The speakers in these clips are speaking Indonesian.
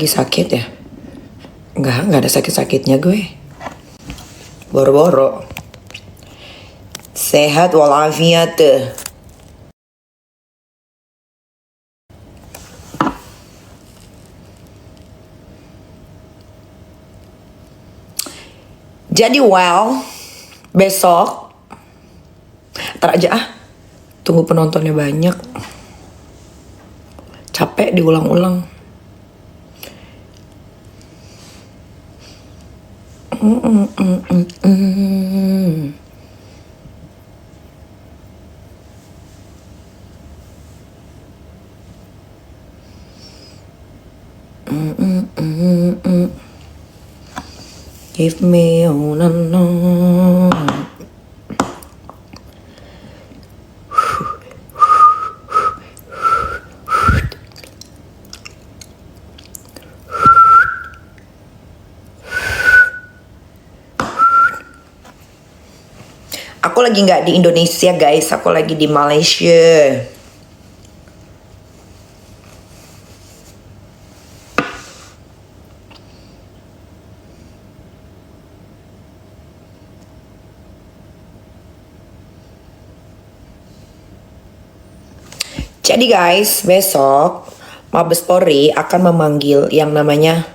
lagi sakit ya? Enggak ada sakit-sakitnya gue. Boro-boro. Sehat walafiat. Jadi besok ntar aja tunggu penontonnya banyak. Capek diulang-ulang. Give me on and on. Aku lagi nggak di Indonesia guys, aku lagi di Malaysia. Jadi guys, besok Mabes Polri akan memanggil yang namanya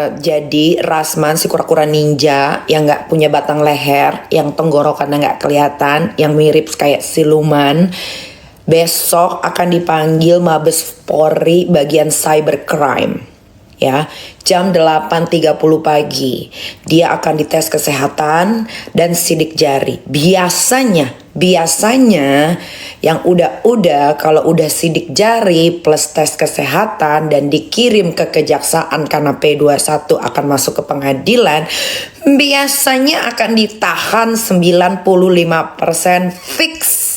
jadi Rasman si kura-kura ninja yang nggak punya batang leher, yang tenggorokannya nggak kelihatan, yang mirip kayak siluman. Besok akan dipanggil Mabes Polri bagian cybercrime. Ya, jam 8.30 pagi dia akan dites kesehatan dan sidik jari. Biasanya yang udah kalau udah sidik jari plus tes kesehatan dan dikirim ke kejaksaan karena P21 akan masuk ke pengadilan, biasanya akan ditahan 95% fix.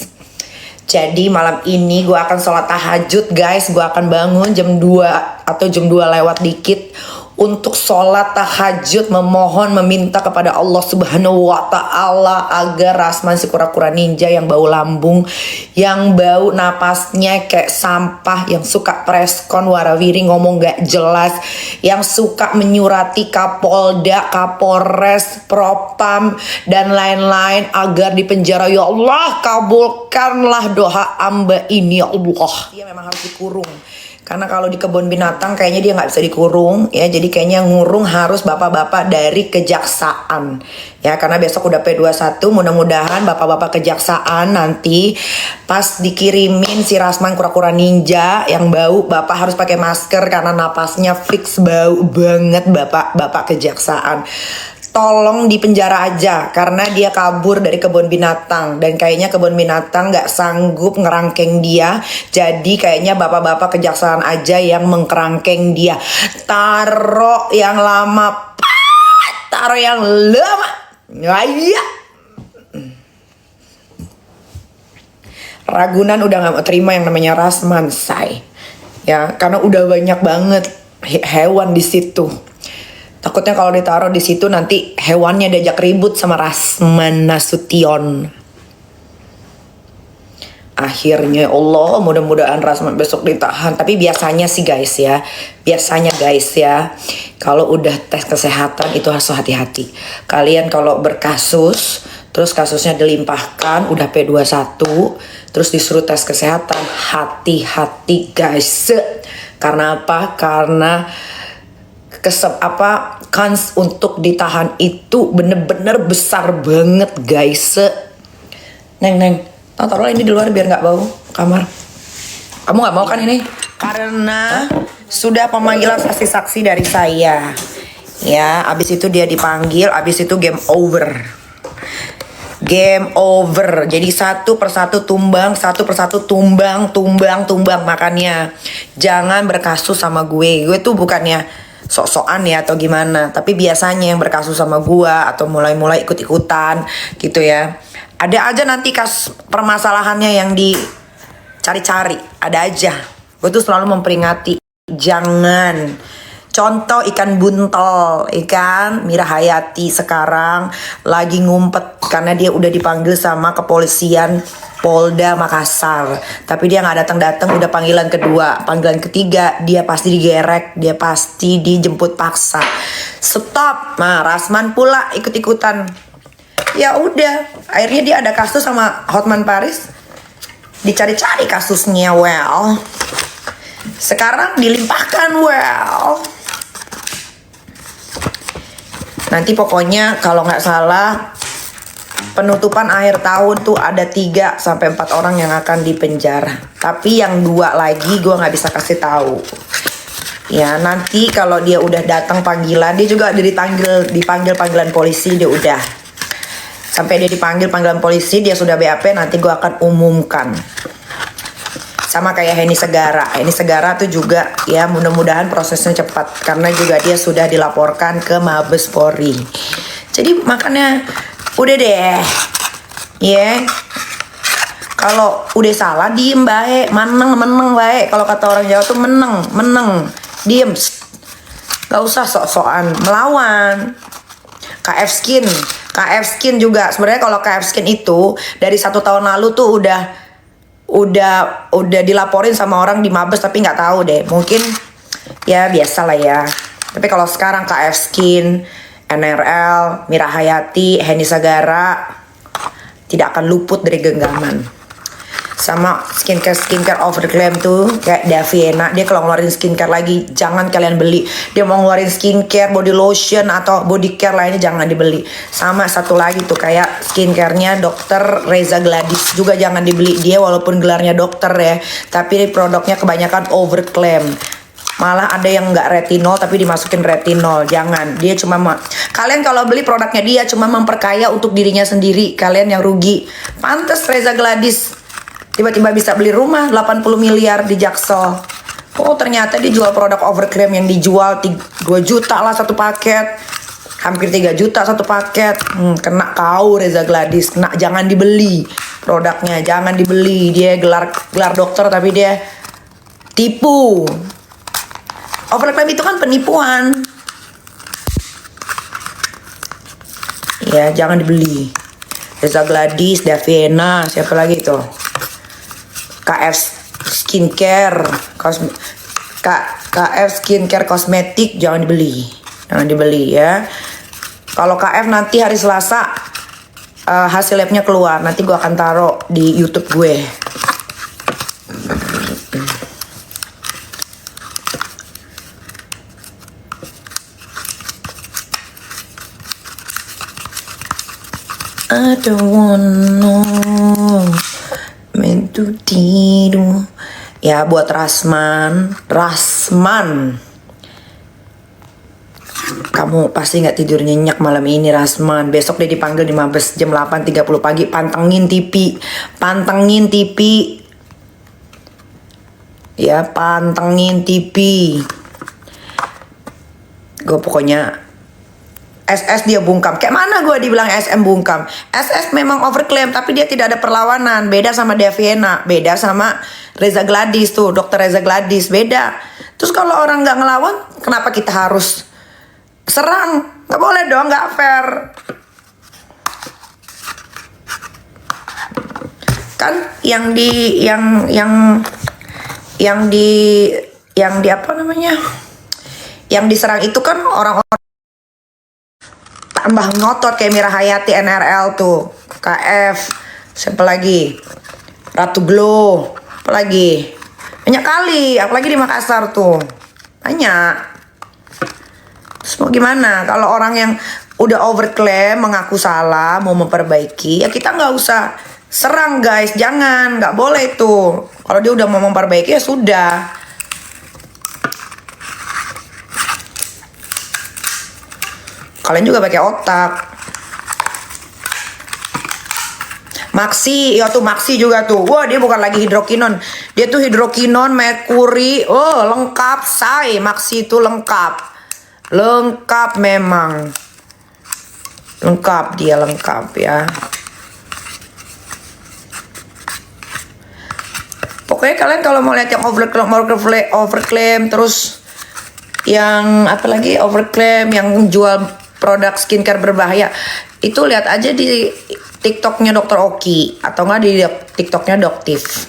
Jadi malam ini gue akan sholat tahajud guys. Gue akan bangun jam 2 atau jam 2 lewat dikit untuk sholat tahajud, memohon, meminta kepada Allah Subhanahu wa Ta'ala agar Rasman si kura-kura ninja yang bau lambung, yang bau napasnya kayak sampah, yang suka preskon warawiri ngomong gak jelas, yang suka menyurati Kapolda, Kapolres, Propam dan lain-lain agar dipenjara. Ya Allah, kabulkanlah doa amba ini ya Allah. Dia memang harus dikurung. Karena kalau di kebun binatang kayaknya dia nggak bisa dikurung ya, jadi kayaknya ngurung harus bapak-bapak dari kejaksaan ya, karena besok udah P21. Mudah-mudahan bapak-bapak kejaksaan nanti pas dikirimin si Rasman kura-kura ninja yang bau, bapak harus pakai masker karena napasnya fix bau banget. Bapak-bapak kejaksaan tolong dipenjara aja karena dia kabur dari kebun binatang dan kayaknya kebun binatang nggak sanggup ngerangkeng dia. Jadi kayaknya bapak-bapak kejaksaan aja yang mengkerangkeng dia. Taruh yang lama, taruh yang lama. Iya. Ragunan udah nggak mau terima yang namanya Rasman say. Ya, karena udah banyak banget hewan di situ. Takutnya kalau ditaruh di situ nanti hewannya diajak ribut sama Rasman Nasution. Akhirnya Allah, mudah-mudahan Rasman besok ditahan. Tapi biasanya sih guys ya, kalau udah tes kesehatan itu harus hati-hati. Kalian kalau berkasus, terus kasusnya dilimpahkan, udah P21, terus disuruh tes kesehatan, hati-hati guys. Karena apa? Karena kans untuk ditahan itu bener-bener besar banget guys. Neng, taruh ini di luar biar nggak bau kamar. Kamu nggak mau kan ini? Karena sudah pemanggilan saksi-saksi dari saya. Ya, abis itu dia dipanggil, abis itu game over. Game over. Jadi satu persatu tumbang. Makanya jangan berkasus sama gue. Gue tuh bukannya sok-sokan ya atau gimana, tapi biasanya yang berkasus sama gua atau mulai-mulai ikut-ikutan gitu ya, ada aja nanti permasalahannya yang dicari-cari, ada aja. Gue tuh selalu memperingati, jangan Contoh ikan buntel, ikan Mira Hayati sekarang lagi ngumpet karena dia udah dipanggil sama kepolisian Polda Makassar. Tapi dia nggak datang-datang, udah panggilan kedua, panggilan ketiga dia pasti digerek, dia pasti dijemput paksa. Stop. Nah, Rasman pula ikut-ikutan. Ya udah, akhirnya dia ada kasus sama Hotman Paris. Dicari-cari kasusnya, well. Sekarang dilimpahkan, well. Nanti pokoknya kalau nggak salah penutupan akhir tahun tuh ada 3 sampai 4 orang yang akan dipenjara. Tapi yang 2 lagi gue nggak bisa kasih tahu. Ya nanti kalau dia udah datang panggilan, dia juga dipanggil panggilan polisi, dia udah. Sampai dia dipanggil panggilan polisi, dia sudah BAP, nanti gue akan umumkan. Sama kayak Heni Segara. Heni Segara tuh juga ya mudah-mudahan prosesnya cepat karena juga dia sudah dilaporkan ke Mabes Polri. Jadi makanya udah deh. Ya. Kalau udah salah diem baik, meneng baik. Kalau kata orang Jawa tuh meneng, diem. Gak usah sok-sokan melawan. KF Skin juga sebenarnya kalau KF Skin itu dari 1 tahun lalu tuh udah dilaporin sama orang di Mabes tapi nggak tahu deh, mungkin ya biasa lah ya. Tapi kalau sekarang KF Skin, NRL, Mira Hayati, Heni Sagara tidak akan luput dari genggaman. Sama skincare overclaim tuh kayak Daviena, dia kalau ngeluarin skincare lagi jangan kalian beli. Dia mau ngeluarin skincare, body lotion atau body care lainnya jangan dibeli. Sama satu lagi tuh kayak skincarenya Dr. Reza Gladys juga jangan dibeli. Dia walaupun gelarnya dokter ya, tapi produknya kebanyakan overclaim. Malah ada yang nggak retinol tapi dimasukin retinol. Jangan, dia cuma kalian kalau beli produknya dia cuma memperkaya untuk dirinya sendiri. Kalian yang rugi. Pantes Reza Gladys tiba-tiba bisa beli rumah 80 miliar di Jaksel. Oh ternyata dia jual produk overclaim yang dijual 2 juta lah satu paket. Hampir 3 juta satu paket. Kena kau Reza Gladys. Kena, jangan dibeli produknya. Jangan dibeli. Dia gelar dokter tapi dia tipu. Overclaim itu kan penipuan. Ya jangan dibeli. Reza Gladys, Daviena, siapa lagi tuh? KF Skincare, KF Skincare kosmetik jangan dibeli ya. Kalau KF nanti hari Selasa hasil labnya keluar, nanti gue akan taruh di YouTube gue. I don't wanna meant to tidur. Ya buat Rasman, kamu pasti nggak tidur nyenyak malam ini Rasman. Besok dia dipanggil di Mabes jam 8.30 pagi. Pantengin TV. Ya pantengin TV. Gue pokoknya SS dia bungkam. Kayak mana gue dibilang SM bungkam? SS memang overclaim tapi dia tidak ada perlawanan. Beda sama Daviena, beda sama Reza Gladys tuh, Dr. Reza Gladys, beda. Terus kalau orang nggak ngelawan, kenapa kita harus serang? Nggak boleh dong, nggak fair. Kan yang di apa namanya? Yang diserang itu kan orang-orang tambah ngotot kayak Mira Hayati, NRL tuh, KF, siapa lagi, Ratu Glow, apa lagi, banyak kali, apalagi di Makassar tuh, banyak. Terus mau gimana? Kalau orang yang udah overclaim, mengaku salah, mau memperbaiki, ya kita nggak usah serang guys, jangan, nggak boleh tuh. Kalau dia udah mau memperbaiki ya sudah. Kalian juga pakai otak. Maxi, ya tuh Maxi juga tuh. Wah dia bukan lagi hidrokinon, dia tuh hidrokinon, merkuri. Oh lengkap say, Maxi itu lengkap memang. Lengkap dia lengkap ya. Pokoknya kalian kalau mau lihat yang overclaim terus yang apalagi overclaim, yang jual produk skincare berbahaya, itu lihat aja di TikToknya Dokter Oki atau nggak di TikToknya Doktif.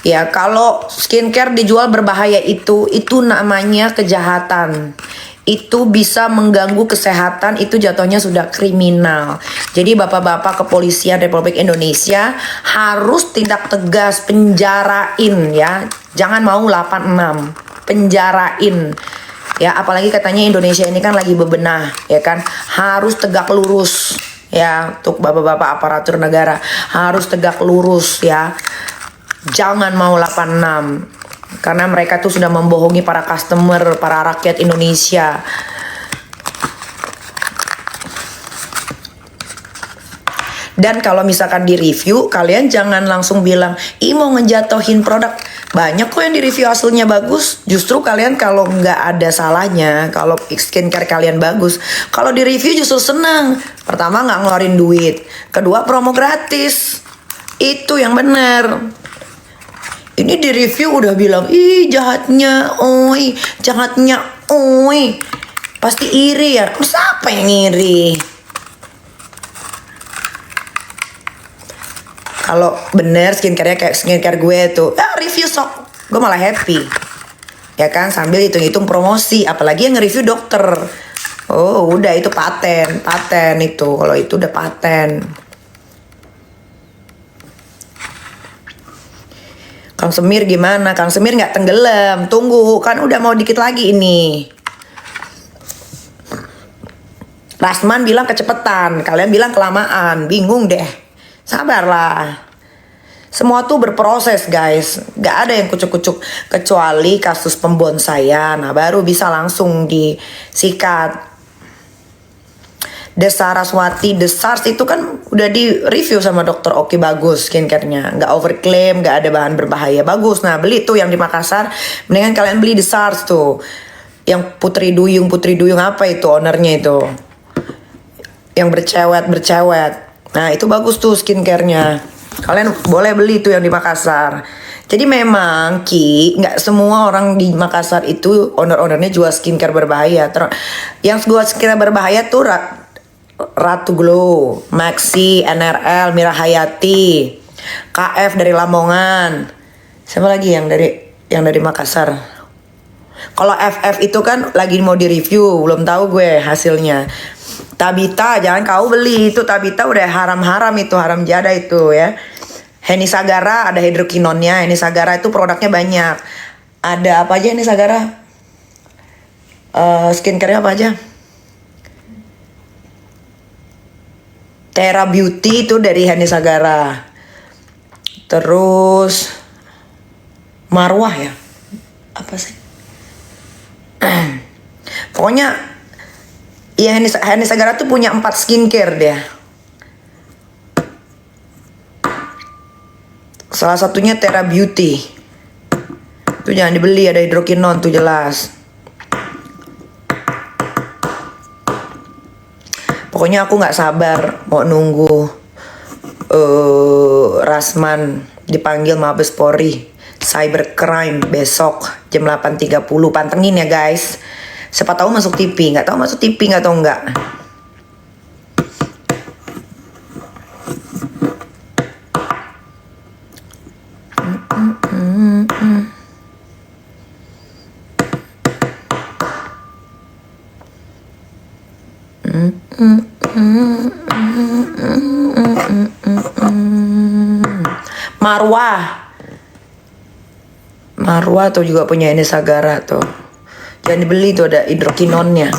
Ya, kalau skincare dijual berbahaya itu namanya kejahatan. Itu bisa mengganggu kesehatan, itu jatuhnya sudah kriminal. Jadi bapak-bapak kepolisian Republik Indonesia harus tindak tegas, penjarain ya. Jangan mau 86, penjarain. Ya, apalagi katanya Indonesia ini kan lagi bebenah, ya kan? Harus tegak lurus ya, untuk bapak-bapak aparatur negara harus tegak lurus ya. Jangan mau 86, karena mereka tuh sudah membohongi para customer, para rakyat Indonesia. Dan kalau misalkan di review, kalian jangan langsung bilang, ih mau ngejatohin produk. Banyak kok yang di review hasilnya bagus. Justru kalian kalau nggak ada salahnya, kalau skincare kalian bagus, kalau di review justru senang. Pertama nggak ngeluarin duit, kedua promo gratis. Itu yang benar. Ini di review udah bilang, ih jahatnya, oi, jahatnya, oi. Pasti iri ya. Siapa yang iri? Kalau bener skincare-nya kayak skincare gue tuh, review sok, gue malah happy. Ya kan, sambil hitung-hitung promosi. Apalagi yang nge-review dokter. Oh udah, itu paten itu. Kalau itu udah paten. Kang Semir gimana? Kang Semir nggak tenggelam. Tunggu, kan udah mau dikit lagi ini. Rasman bilang kecepetan, kalian bilang kelamaan. Bingung deh. Sabarlah. Semua tuh berproses guys. Nggak ada yang kucuk-kucuk. Kecuali kasus pembonsaian. Nah baru bisa langsung disikat. Desaraswati, Desars itu kan udah di review sama Dokter Oki, bagus skincare-nya, nggak overclaim, nggak ada bahan berbahaya, bagus. Nah beli tuh yang di Makassar, mendingan kalian beli Desars tuh, yang Putri Duyung apa itu ownernya itu, yang bercewet. Nah itu bagus tuh skincare-nya, kalian boleh beli tuh yang di Makassar. Jadi memang nggak semua orang di Makassar itu ownernya jual skincare berbahaya. Yang jual skincare berbahaya tuh Ratu Glow, Maxi, NRL, Mira Hayati, KF dari Lamongan. Siapa lagi yang dari Makassar? Kalau FF itu kan lagi mau di-review, belum tahu gue hasilnya. Tabita, jangan kau beli itu. Tabita udah haram itu, haram jadah itu ya. Heni Sagara ada hidrokinonnya. Heni Sagara itu produknya banyak. Ada apa aja Heni Sagara? Skincare-nya apa aja? Terra Beauty itu dari Heni Sagara. Terus Marwah ya? Apa sih? Pokoknya ya Heni Sagara tuh punya 4 skincare dia. Salah satunya Terra Beauty. Itu jangan dibeli, ada hidrokinon tuh jelas. Pokoknya aku nggak sabar mau nunggu Rasman dipanggil Mabes Polri cybercrime besok jam 8.30. Pantengin ya guys. Siapa tahu masuk TV, nggak tahu masuk TV nggak tahu nggak. Marwah tuh juga punya Heni Sagara tuh. Jangan dibeli tuh, ada hidrokinonnya.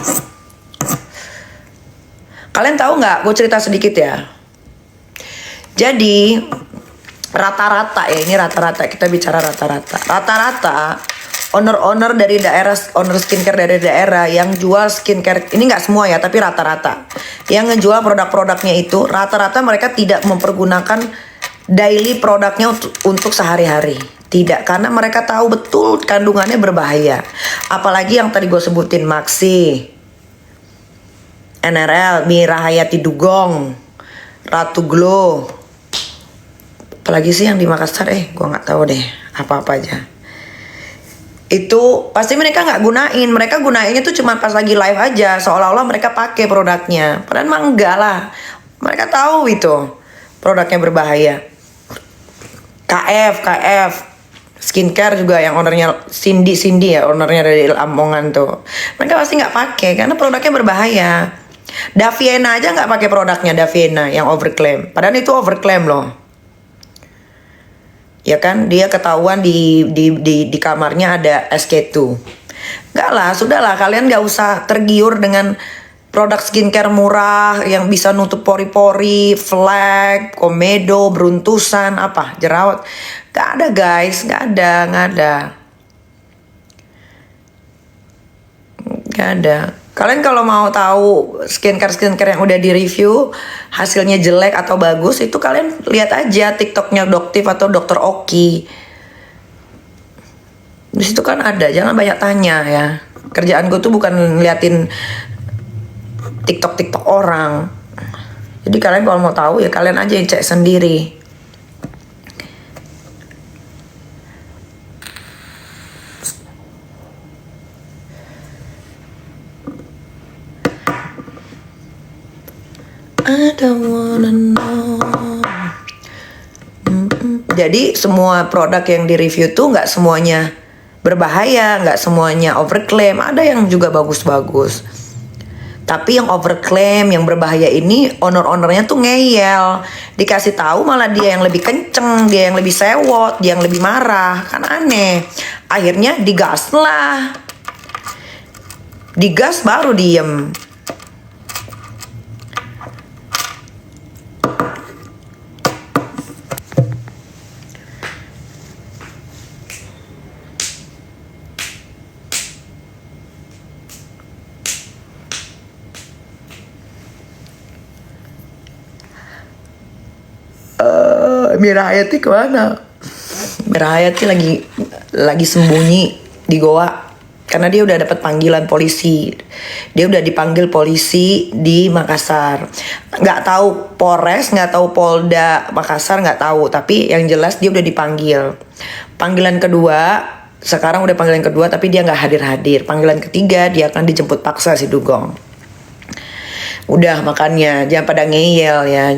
Kalian tahu nggak? Gue cerita sedikit ya. Jadi rata-rata ya, ini rata-rata, kita bicara rata-rata. Rata-rata owner dari daerah, owner skincare dari daerah yang jual skincare, ini nggak semua ya, tapi rata-rata yang ngejual produk-produknya itu rata-rata mereka tidak mempergunakan daily produknya untuk sehari-hari. Tidak, karena mereka tahu betul kandungannya berbahaya. Apalagi yang tadi gue sebutin, Maxi, NRL, Mira Hayati Dugong, Ratu Glow. Apalagi sih yang di Makassar, gue nggak tahu deh apa-apa aja. itu pasti mereka nggak gunain. Mereka gunainnya tuh cuma pas lagi live aja, seolah-olah mereka pakai produknya. Padahal mah enggak lah. Mereka tahu itu produknya berbahaya. KF skincare juga yang ownernya Cindy ya, ownernya dari Lamongan tuh. Mereka pasti nggak pakai karena produknya berbahaya. Daviena aja nggak pakai produknya Daviena yang overclaim. Padahal itu overclaim loh. Ya kan, dia ketahuan di kamarnya ada SK2. Enggak lah, sudahlah, kalian nggak usah tergiur dengan produk skincare murah yang bisa nutup pori-pori, flek, komedo, beruntusan, apa, jerawat. Nggak ada guys, nggak ada. Kalian kalau mau tahu skincare yang udah di review hasilnya jelek atau bagus, itu kalian lihat aja TikToknya Doktif atau Dokter Oki. Di situ kan ada, jangan banyak tanya ya. Kerjaan gue tuh bukan ngeliatin TikTok orang. Jadi kalian kalau mau tahu ya kalian aja yang cek sendiri. I don't wanna know. Jadi semua produk yang di review tuh nggak semuanya berbahaya, nggak semuanya overclaim. Ada yang juga bagus-bagus. Tapi yang overclaim, yang berbahaya ini owner-ownernya tuh ngeyel. Dikasih tahu malah dia yang lebih kenceng, dia yang lebih sewot, dia yang lebih marah. Kan aneh. Akhirnya digas lah. Digas baru diem. Mira Hayati kemana? Mira Hayati lagi sembunyi di goa karena dia udah dapat panggilan polisi. Dia udah dipanggil polisi di Makassar. Nggak tahu Polres, nggak tahu Polda Makassar, nggak tahu. Tapi yang jelas dia udah dipanggil. Panggilan kedua, sekarang udah panggilan kedua tapi dia nggak hadir-hadir. Panggilan ketiga dia akan dijemput paksa si Dugong. Udah makanya jangan pada ngeyel ya.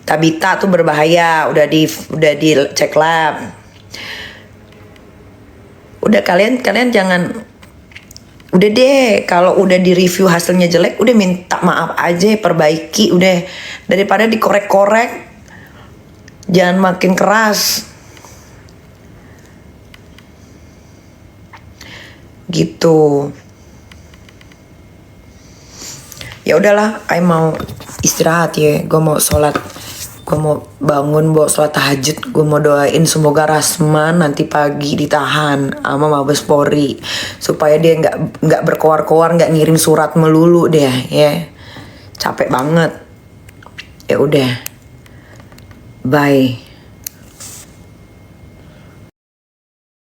Tabita tuh berbahaya, udah dicek lab. Udah kalian jangan, udah deh kalau udah di review hasilnya jelek, udah minta maaf aja, perbaiki, udah daripada dikorek-korek, jangan makin keras. Gitu. Ya udahlah, I mau istirahat ya, gue mau sholat. Gue mau bangun buat sholat tahajud. Gue mau doain semoga Rasman nanti pagi ditahan sama Mabes Polri supaya dia nggak berkoar-koar, nggak ngirim surat melulu deh ya. Capek banget. Ya udah. Bye.